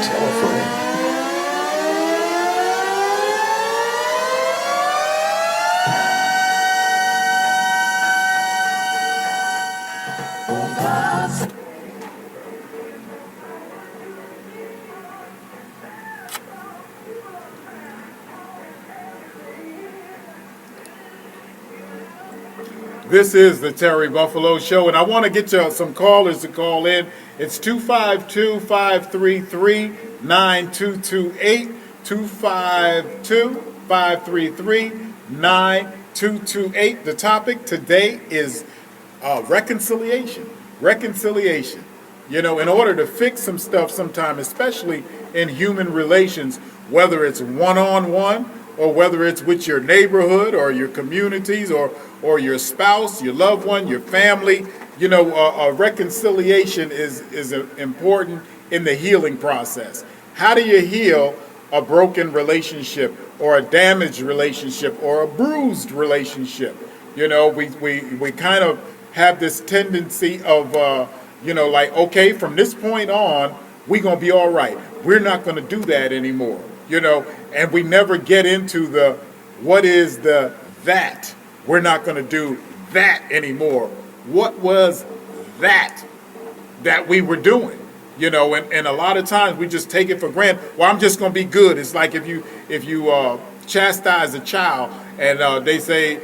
tell a friend. This is the Terry Buffaloe Show, and I want to get you some callers to call in. It's 252-533-9228, 252-533-9228. The topic today is reconciliation. Reconciliation. You know, in order to fix some stuff sometime, especially in human relations, whether it's one-on-one or whether it's with your neighborhood or your communities or your spouse, your loved one, your family, you know, reconciliation is important in the healing process. How do you heal a broken relationship or a damaged relationship or a bruised relationship? You know, we kind of have this tendency of, you know, like, okay, from this point on, we're going to be all right. We're not going to do that anymore, you know, and we never get into the, what is the that? We're not going to do that anymore. What was that we were doing? You know, and a lot of times we just take it for granted. Well, I'm just going to be good. It's like if you chastise a child and they'll say,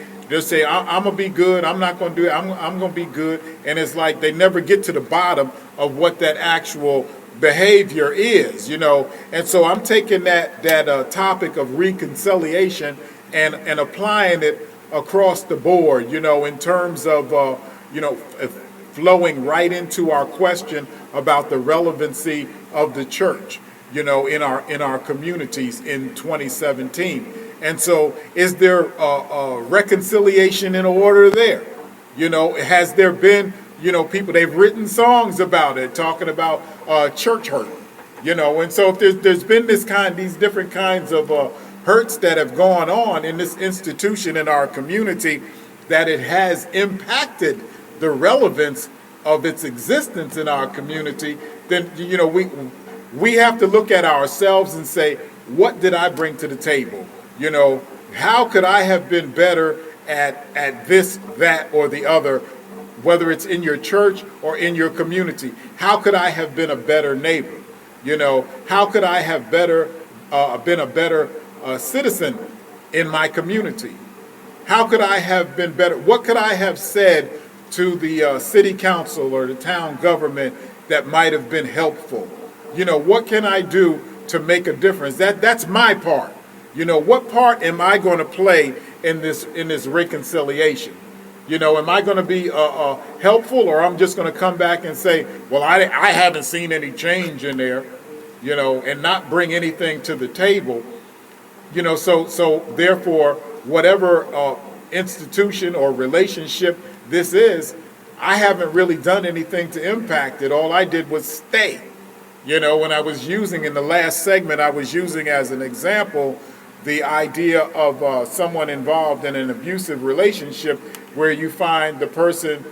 I'm going to be good. I'm not going to do it. I'm going to be good. And it's like they never get to the bottom of what that actual behavior is, you know. And so I'm taking that topic of reconciliation and applying it across the board, you know, in terms of, you know, flowing right into our question about the relevancy of the church, you know, in our communities in 2017. And so is there a reconciliation in order there? You know, has there been, you know, people, they've written songs about it, talking about church hurt, you know, and so if there's been these different kinds of hurts that have gone on in this institution in our community, that it has impacted the relevance of its existence in our community, then, you know, we have to look at ourselves and say, what did I bring to the table? You know, how could I have been better at this, that, or the other, whether it's in your church or in your community? How could I have been a better neighbor? You know, how could I have been a better citizen in my community? How could I have been better? What could I have said to the city council or the town government that might have been helpful? You know, what can I do to make a difference? That's my part. You know, what part am I going to play in this reconciliation? You know, am I going to be helpful, or I'm just going to come back and say, well, I haven't seen any change in there, you know, and not bring anything to the table? You know, so therefore, whatever institution or relationship this is, I haven't really done anything to impact it. All I did was stay. You know, when I was using in the last segment, I was using as an example the idea of someone involved in an abusive relationship, where you find the person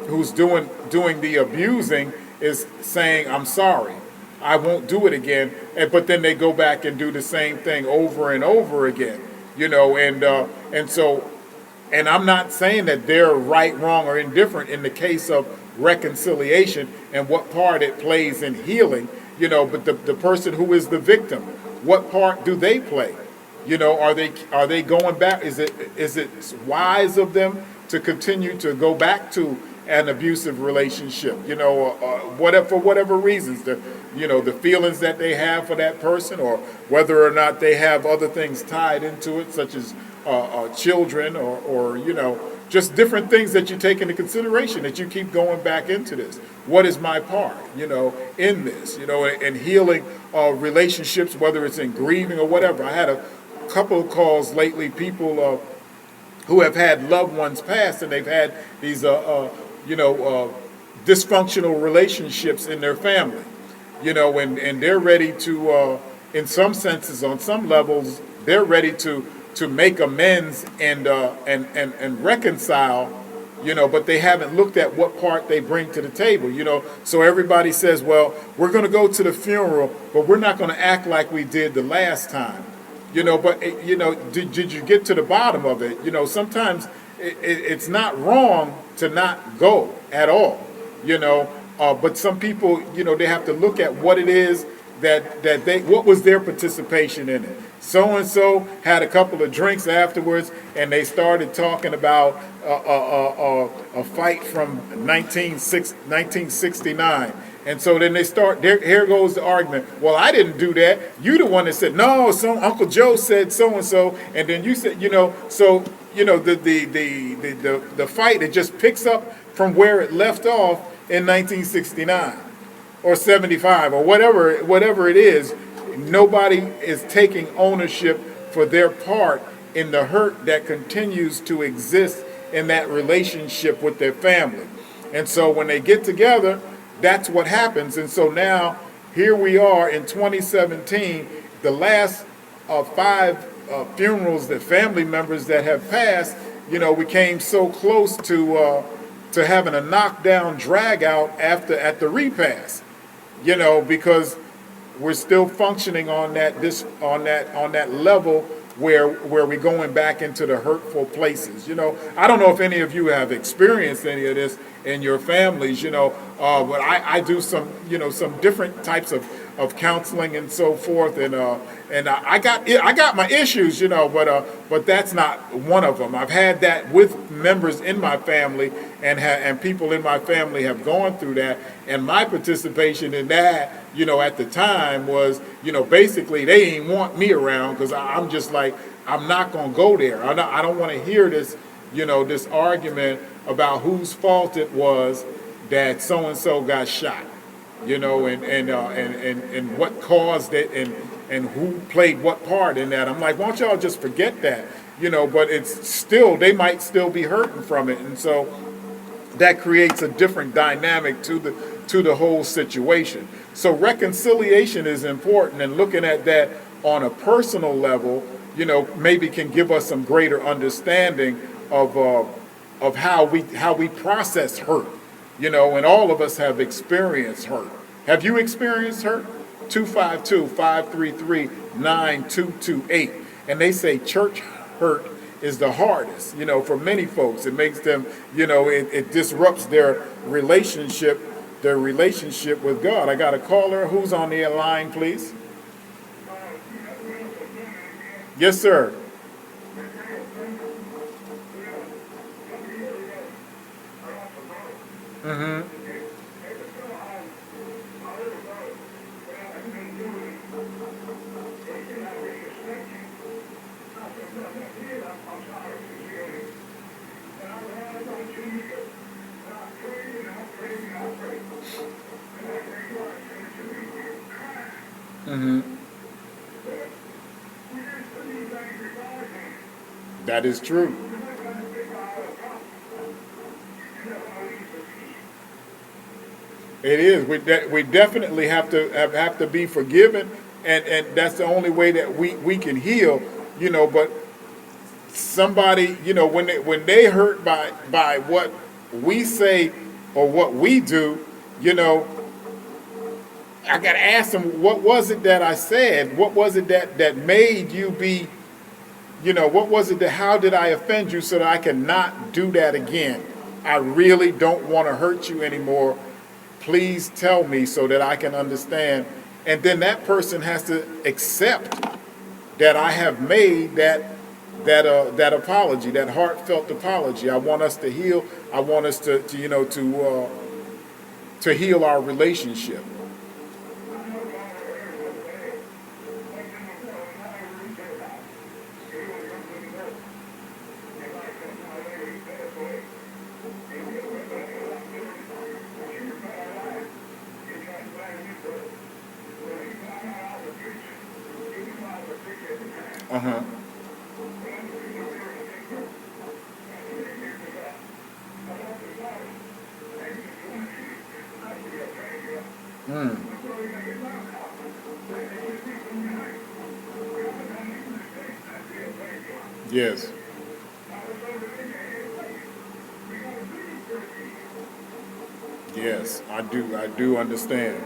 who's doing the abusing is saying, I'm sorry, I won't do it again, but then they go back and do the same thing over and over again, you know, and so, and I'm not saying that they're right, wrong, or indifferent in the case of reconciliation and what part it plays in healing, you know, but the person who is the victim, what part do they play? You know, are they going back? Is it wise of them to continue to go back to an abusive relationship? You know, whatever, for whatever reasons, the feelings that they have for that person, or whether or not they have other things tied into it, such as children, or you know, just different things that you take into consideration, that you keep going back into this. What is my part, you know, in this, you know, and healing relationships, whether it's in grieving or whatever. I had a couple of calls lately, people who have had loved ones pass, and they've had these, dysfunctional relationships in their family, you know, and they're ready to, in some senses, on some levels, they're ready to make amends and reconcile, but they haven't looked at what part they bring to the table, So everybody says, well, we're going to go to the funeral, but we're not going to act like we did the last time, but, did you get to the bottom of it? Sometimes it's not wrong to not go at all, but some people, they have to look at what it is what was their participation in it. So and so had a couple of drinks afterwards, and they started talking about a fight from 1969. And so then they start. Here goes the argument. Well, I didn't do that. You the one that said no. So Uncle Joe said so and so, and then you said, So the fight, it just picks up from where it left off in 1969 or 75 or whatever it is. Nobody is taking ownership for their part in the hurt that continues to exist in that relationship with their family. And so when they get together, that's what happens. And so now here we are in 2017, the last 5 funerals, that family members that have passed, we came so close to having a knockdown drag out at the repast, because we're still functioning on that level where we're going back into the hurtful places. I don't know if any of you have experienced any of this in your families, but I do some different types of counseling and so forth, and I got my issues, but that's not one of them. I've had that with members in my family, and people in my family have gone through that, and my participation in that, at the time was, basically they didn't want me around because I'm just like, I'm not gonna go there. I don't want to hear this, this argument about whose fault it was that so and so got shot, and what caused it, and who played what part in that. I'm like, why don't y'all just forget that, But it's still, they might still be hurting from it, and so that creates a different dynamic to the whole situation. So reconciliation is important, and looking at that on a personal level, maybe can give us some greater understanding of how we process hurt, and all of us have experienced hurt. Have you experienced hurt? 252-533-9228. And they say church hurt is the hardest, for many folks. It makes them, it disrupts their relationship with God. I got a caller. Who's on the line, please? Yes, sir. Mm-hmm. Mm-hmm. That is true. It is. We definitely have to be forgiven, and that's the only way that we can heal. But somebody, when they hurt by what we say or what we do, I got to ask them, what was it that I said? What was it that made you be, what was it how did I offend you so that I can not do that again? I really don't want to hurt you anymore. Please tell me so that I can understand. And then that person has to accept that I have made that apology, that heartfelt apology. I want us to heal. I want us to heal our relationship. Uh-huh. Mm. Yes. Yes, I do. I do understand.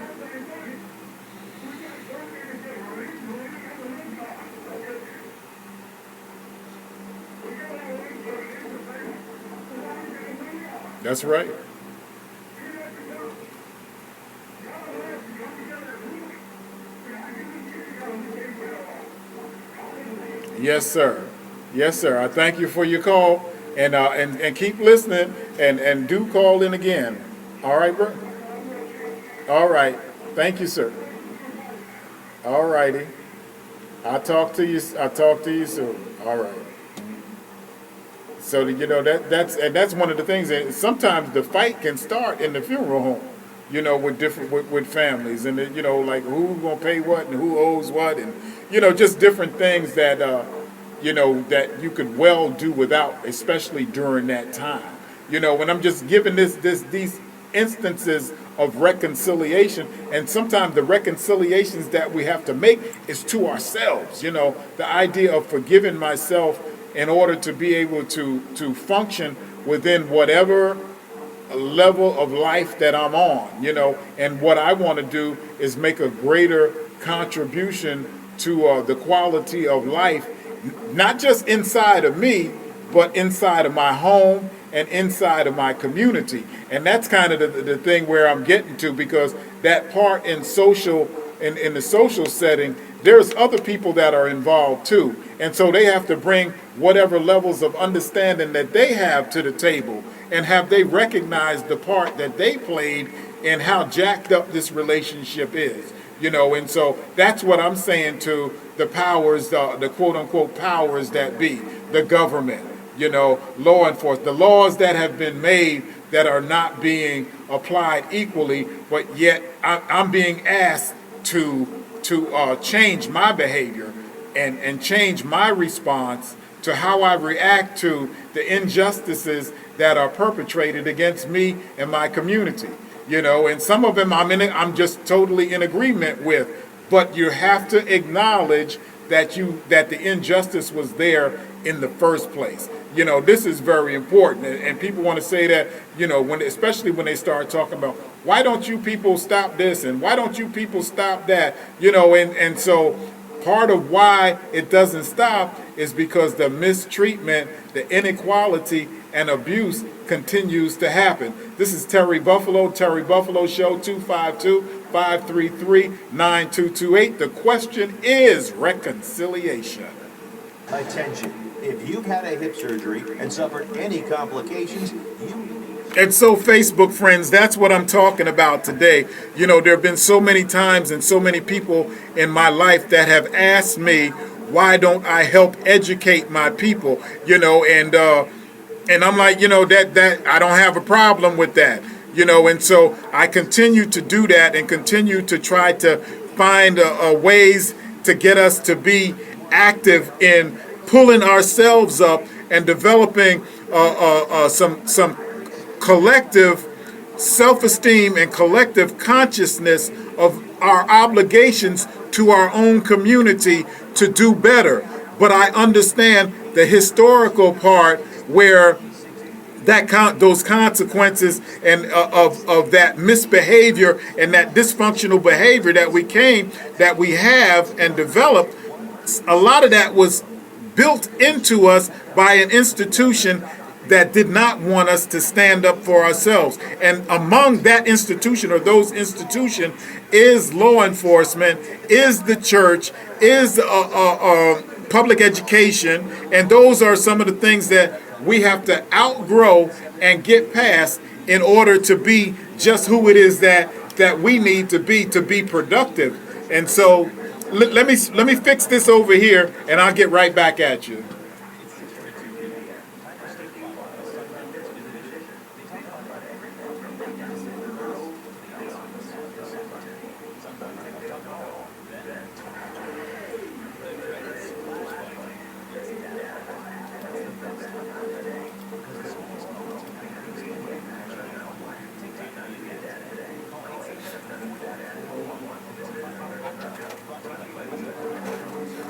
That's right. Yes, sir. Yes, sir. I thank you for your call, and keep listening, and do call in again. All right, bro. All right. Thank you, sir. All righty. I'll talk to you. I'll talk to you soon. All right. So that's one of the things that sometimes the fight can start in the funeral home. With different with families, and like who's gonna pay what and who owes what, and just different things that that you could well do without, especially during that time. When I'm just giving these instances of reconciliation, and sometimes the reconciliations that we have to make is to ourselves. The idea of forgiving myself in order to be able to function within whatever level of life that I'm on, and what I want to do is make a greater contribution to the quality of life, not just inside of me, but inside of my home and inside of my community. And that's kind of the thing where I'm getting to, because that part in the social setting, there's other people that are involved too. And so they have to bring whatever levels of understanding that they have to the table, and have they recognized the part that they played in how jacked up this relationship is. And so that's what I'm saying to the powers, the quote unquote powers that be, the government, law enforcement, the laws that have been made that are not being applied equally, but yet I'm being asked to change my behavior and change my response to how I react to the injustices that are perpetrated against me and my community. And some of them I'm just totally in agreement with, but you have to acknowledge that the injustice was there in the first place. This is very important, and people want to say that, especially when they start talking about, why don't you people stop this and why don't you people stop that, and so part of why it doesn't stop is because the mistreatment, the inequality, and abuse continues to happen. This is Terry Buffaloe, Terry Buffaloe Show, 252-533-9228. The question is reconciliation. Attention. If you've had a hip surgery and suffered any complications, And so, Facebook friends, that's what I'm talking about today. There have been so many times and so many people in my life that have asked me, why don't I help educate my people? And I'm like, that I don't have a problem with that. And so I continue to do that and continue to try to find ways to get us to be active in pulling ourselves up and developing some collective self-esteem and collective consciousness of our obligations to our own community to do better. But I understand the historical part where those consequences and of that misbehavior and that dysfunctional behavior that we have and developed, a lot of that was built into us by an institution that did not want us to stand up for ourselves. And among that institution, or those institutions, is law enforcement, is the church, is public education, and those are some of the things that we have to outgrow and get past in order to be just who it is that we need to be productive. And so let me fix this over here, and I'll get right back at you.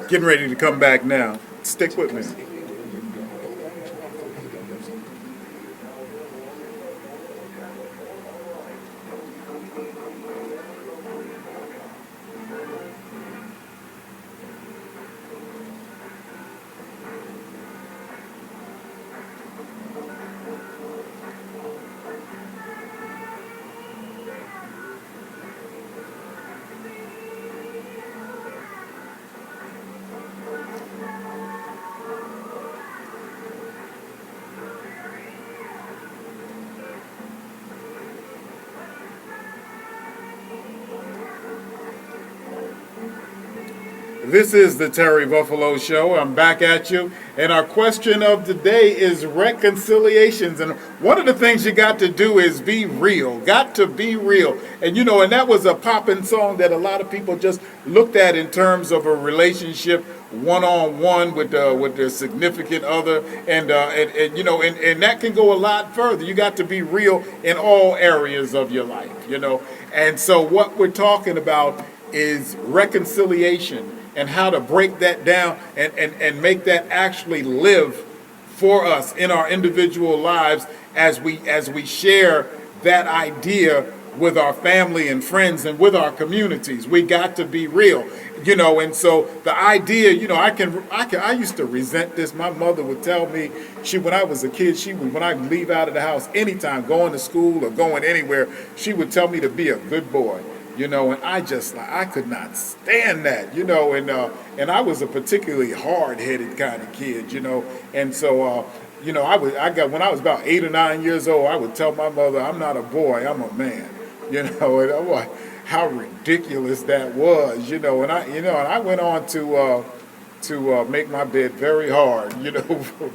Getting ready to come back now. Stick with me. This is the Terry Buffaloe Show. I'm back at you. And our question of the day is reconciliations. And one of the things you got to do is be real. Got to be real. And and that was a poppin' song that a lot of people just looked at in terms of a relationship one-on-one with their significant other. And that can go a lot further. You got to be real in all areas of your life. And so what we're talking about is reconciliation and how to break that down and make that actually live for us in our individual lives as we share that idea with our family and friends and with our communities. We got to be real, and so the idea, I used to resent this. My mother would tell me, when I was a kid, when I leave out of the house anytime, going to school or going anywhere, she would tell me to be a good boy. And I could not stand that, and I was a particularly hard-headed kind of kid, and so, when I was about 8 or 9 years old, I would tell my mother, I'm not a boy, I'm a man, and I'm like, how ridiculous that was, and I went on to make my bed very hard,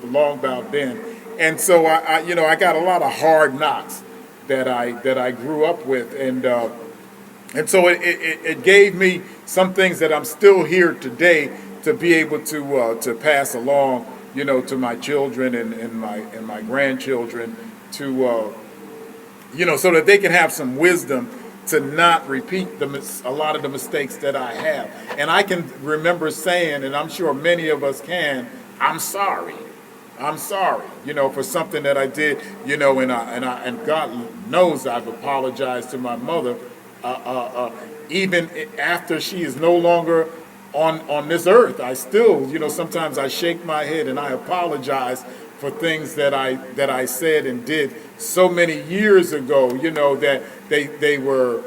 long about then, and so I got a lot of hard knocks that I grew up with, and so it gave me some things that I'm still here today to be able to pass along, to my children and my grandchildren, to so that they can have some wisdom to not repeat a lot of the mistakes that I have. And I can remember saying, and I'm sure many of us can, I'm sorry. I'm sorry, for something that I did, and God knows I've apologized to my mother. Even after she is no longer on this earth, I still, sometimes I shake my head and I apologize for things that I said and did so many years ago, that they were,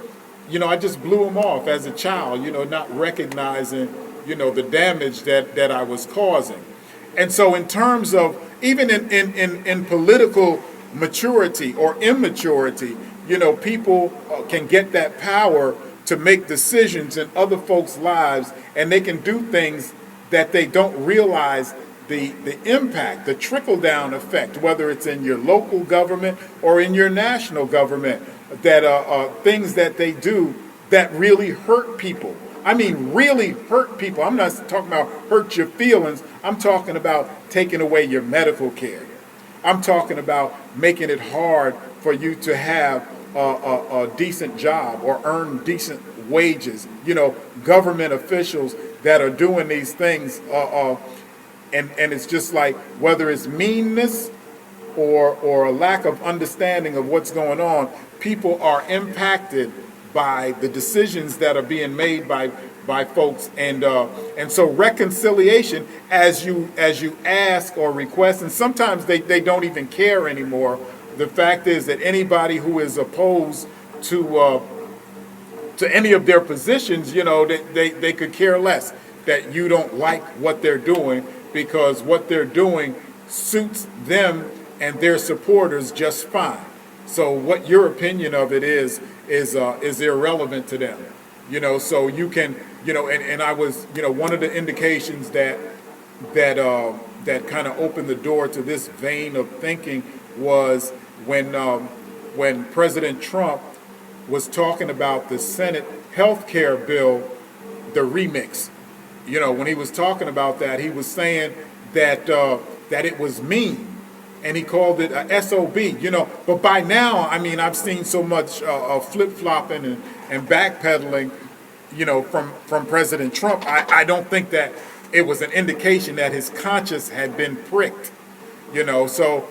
I just blew them off as a child, not recognizing, the damage that I was causing. And so in terms of, even in political maturity or immaturity, people can get that power to make decisions in other folks' lives, and they can do things that they don't realize the impact, the trickle-down effect, whether it's in your local government or in your national government, that things that they do that really hurt people. I mean, really hurt people. I'm not talking about hurt your feelings. I'm talking about taking away your medical care. I'm talking about making it hard for you to have a decent job or earn decent wages. Government officials that are doing these things, and it's just like, whether it's meanness or a lack of understanding of what's going on, people are impacted by the decisions that are being made by folks, and so reconciliation, as you ask or request, and sometimes they don't even care anymore. The fact is that anybody who is opposed to any of their positions, they could care less that you don't like what they're doing, because what they're doing suits them and their supporters just fine. So what your opinion of it is irrelevant to them. So you can, and I was, one of the indications that kind of opened the door to this vein of thinking was when President Trump was talking about the Senate health care bill, the remix. When he was talking about that, he was saying that it was mean, and he called it a SOB. But by now, I mean, I've seen so much flip-flopping and backpedaling, from President Trump. I don't think that it was an indication that his conscience had been pricked. So.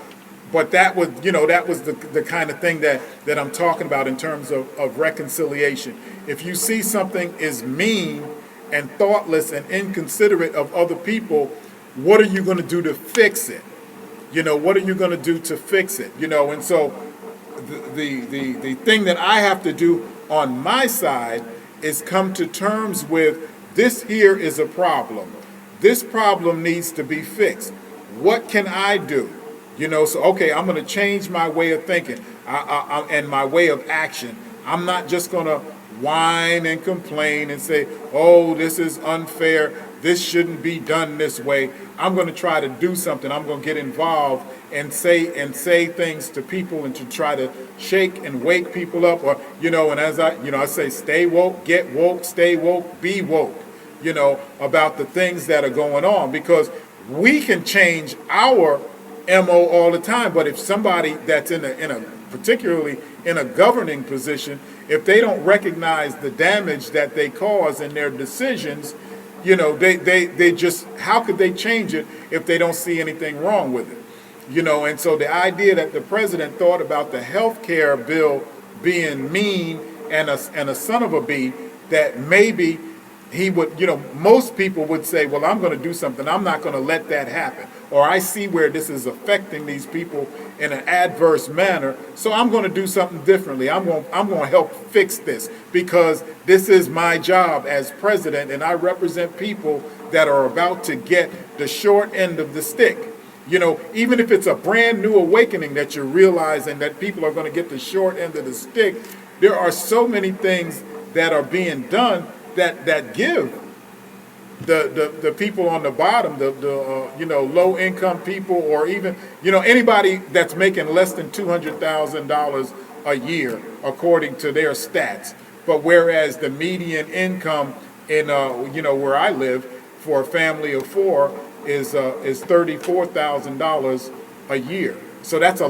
But that was the kind of thing that I'm talking about in terms of reconciliation. If you see something is mean and thoughtless and inconsiderate of other people, what are you going to do to fix it? What are you going to do to fix it? And so the thing that I have to do on my side is come to terms with, this here is a problem. This problem needs to be fixed. What can I do? So, okay, I'm going to change my way of thinking and my way of action. I'm not just going to whine and complain and say, oh, this is unfair, this shouldn't be done this way. I'm going to try to do something. I'm going to get involved and say things to people and to try to shake and wake people up. Or, and as I say, stay woke, get woke, stay woke, be woke, about the things that are going on, because we can change our MO all the time. But if somebody that's in a particularly in a governing position, if they don't recognize the damage that they cause in their decisions, they just, how could they change it if they don't see anything wrong with it? And so the idea that the president thought about the health care bill being mean and a son of a bee, that maybe he would, most people would say, well, I'm going to do something. I'm not going to let that happen. Or I see where this is affecting these people in an adverse manner, so I'm going to do something differently. I'm going to help fix this, because this is my job as president, and I represent people that are about to get the short end of the stick. Even if it's a brand new awakening that you're realizing that people are going to get the short end of the stick, there are so many things that are being done that give the people on the bottom, the low income people, or even anybody that's making less than $200,000 a year according to their stats. But whereas the median income in where I live for a family of four is $34,000 a year. So that's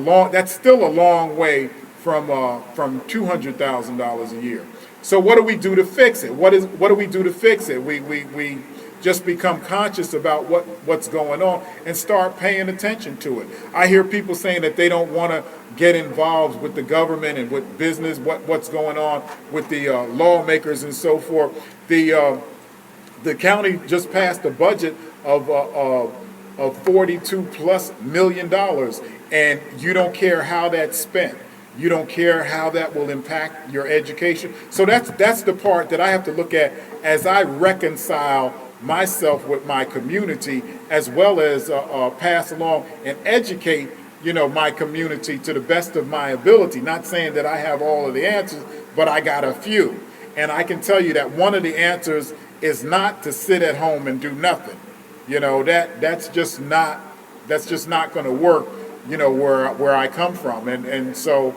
still a long way from $200,000 a year. So what do we do to fix it? What do we do to fix it? We just become conscious about what's going on and start paying attention to it. I hear people saying that they don't want to get involved with the government and with business, what's going on with the lawmakers and so forth. The county just passed a budget of $42+ million, and you don't care how that's spent. You don't care how that will impact your education. So that's the part that I have to look at as I reconcile myself with my community, as well as pass along and educate my community to the best of my ability. Not saying that I have all of the answers, but I got a few. And I can tell you that one of the answers is not to sit at home and do nothing. That's just not going to work, where I come from. And so,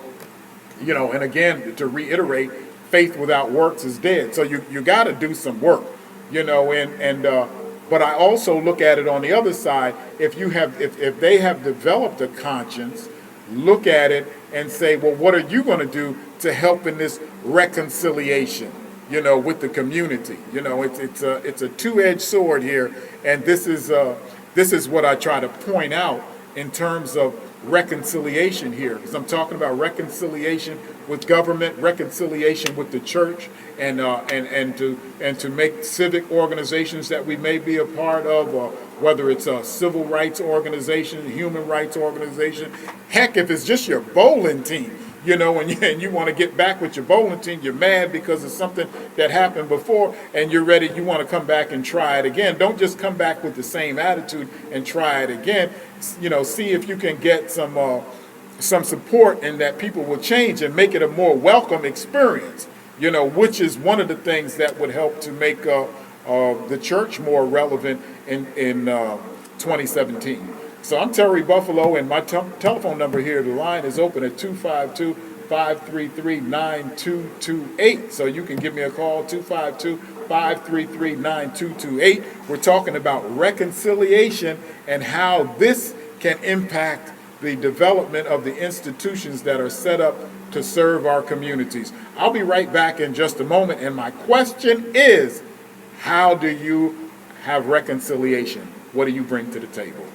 and again, to reiterate, faith without works is dead. So you got to do some work, but I also look at it on the other side. If they have developed a conscience, look at it and say, well, what are you going to do to help in this reconciliation, with the community? It's a two-edged sword here, and this is what I try to point out in terms of reconciliation here, because I'm talking about reconciliation with government, reconciliation with the church, and to make civic organizations that we may be a part of, or whether it's a civil rights organization, a human rights organization. Heck, if it's just your bowling team, and you want to get back with your bowling team, you're mad because of something that happened before, and you're ready, you want to come back and try it again. Don't just come back with the same attitude and try it again. See if you can get some support, and that people will change and make it a more welcome experience, which is one of the things that would help to make the church more relevant in 2017. So I'm Terry Buffaloe, and my telephone number here, the line is open at 252-533-9228. So you can give me a call, 252-533-9228. We're talking about reconciliation and how this can impact the development of the institutions that are set up to serve our communities. I'll be right back in just a moment, and my question is, how do you have reconciliation? What do you bring to the table?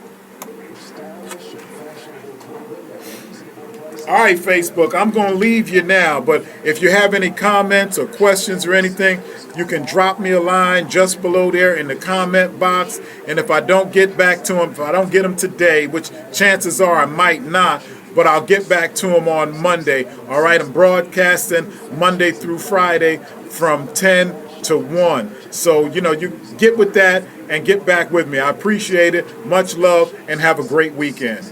All right, Facebook, I'm going to leave you now, but if you have any comments or questions or anything, you can drop me a line just below there in the comment box. And if I don't get back to them, if I don't get them today, which chances are I might not, but I'll get back to them on Monday. All right, I'm broadcasting Monday through Friday from 10 to 1. So, you get with that and get back with me. I appreciate it. Much love, and have a great weekend.